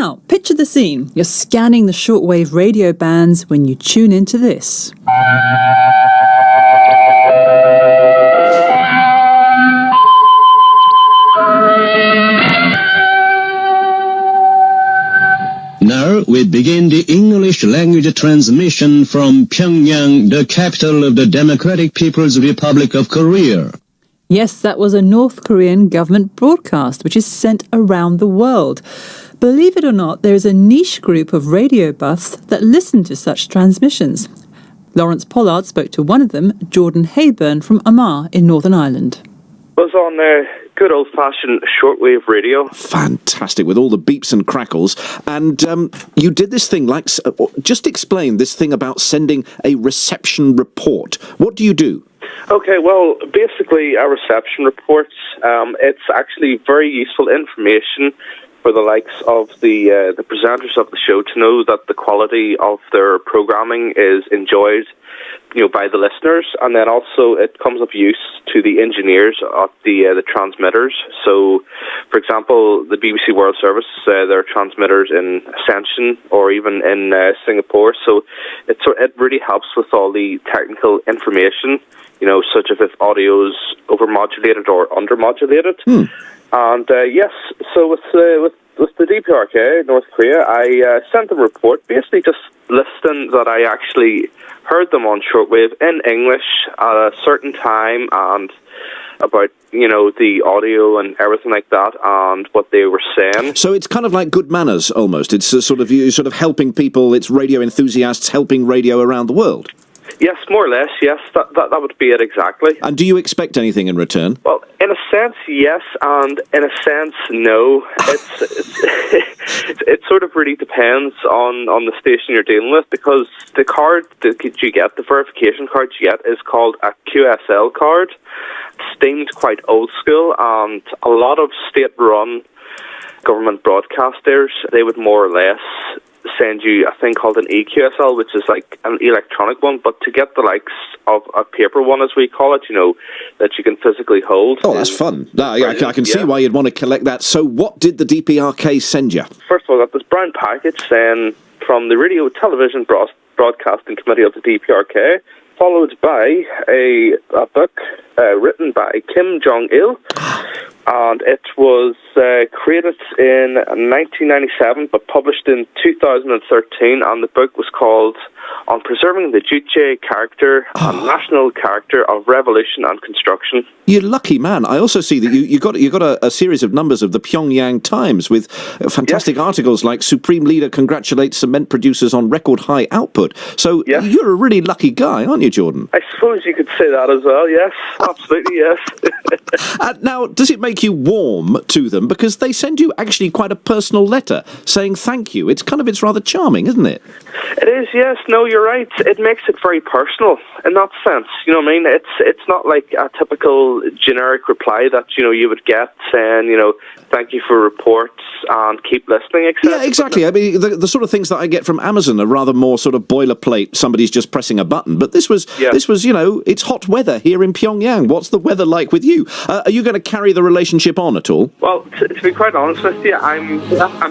Now, picture the scene. You're scanning the shortwave radio bands when you tune into this. Now we begin the English language transmission from Pyongyang, the capital of the Democratic People's Republic of Korea. Yes, that was a North Korean government broadcast, which is sent around the world. Believe it or not, there is a niche group of radio buffs that listen to such transmissions. Lawrence Pollard spoke to one of them, Jordan Heyburn from Armagh in Northern Ireland. I was on good old-fashioned shortwave radio. Fantastic, with all the beeps and crackles. And you did this thing, just explain this thing about sending a reception report. What do you do? Okay, well, basically, our reception reports, it's actually very useful information for the likes of the presenters of the show to know that the quality of their programming is enjoyed, by the listeners, and then also it comes of use to the engineers of the transmitters. So, for example, the BBC World Service, their transmitters in Ascension or even in Singapore. So it really helps with all the technical information, such as if audio is overmodulated or undermodulated. And yes, so with the DPRK, North Korea, I sent them a report, basically just listing that I actually heard them on shortwave in English at a certain time and about, the audio and everything like that and what they were saying. So it's kind of like good manners, almost. It's sort of helping people, it's radio enthusiasts helping radio around the world. Yes, more or less, yes. That would be it exactly. And do you expect anything in return? Well, in a sense, yes, and in a sense, no. It sort of really depends on the station you're dealing with, because the card that you get, the verification card you get, is called a QSL card. It's deemed quite old school, and a lot of state-run government broadcasters, they would more or less send you a thing called an EQSL, which is like an electronic one, but to get the likes of a paper one, as we call it, that you can physically hold. Oh, that's fun. I can see why you'd want to collect that. So what did the DPRK send you? First of all, I got this brown package then from the Radio Television Broadcasting Committee of the DPRK, followed by a book written by Kim Jong-il, and it was created in 1997 but published in 2013, and the book was called On Preserving the Juche Character and National Character of Revolution and Construction. You lucky man. I also see that you got a series of numbers of the Pyongyang Times with fantastic articles like Supreme Leader congratulates cement producers on record high output. So you're a really lucky guy, aren't you, Jordan? I suppose you could say that as well, yes. Absolutely, yes. Now, does it make you warm to them? Because they send you actually quite a personal letter saying thank you. It's rather charming, isn't it? It is, yes. No, you're right. It makes it very personal in that sense. You know what I mean? It's not like a typical generic reply that, you would get saying, thank you for reports and keep listening, etc. Yeah, exactly. I mean, the sort of things that I get from Amazon are rather more sort of boilerplate. Somebody's just pressing a button. But this was, it's hot weather here in Pyongyang. What's the weather like with you? Are you going to carry the relationship on at all? Well, to be quite honest with you, I'm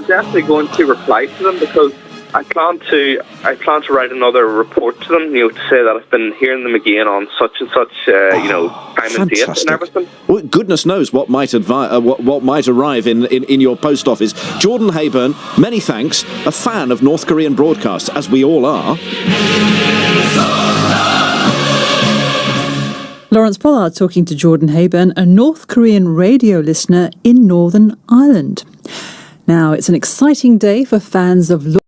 definitely going to reply to them, because I plan to write another report to them, to say that I've been hearing them again on such and such, time and date and everything. Well, goodness knows what might what might arrive in your post office. Jordan Heyburn, many thanks. A fan of North Korean broadcasts, as we all are. Lawrence Pollard talking to Jordan Heyburn, a North Korean radio listener in Northern Ireland. Now, it's an exciting day for fans of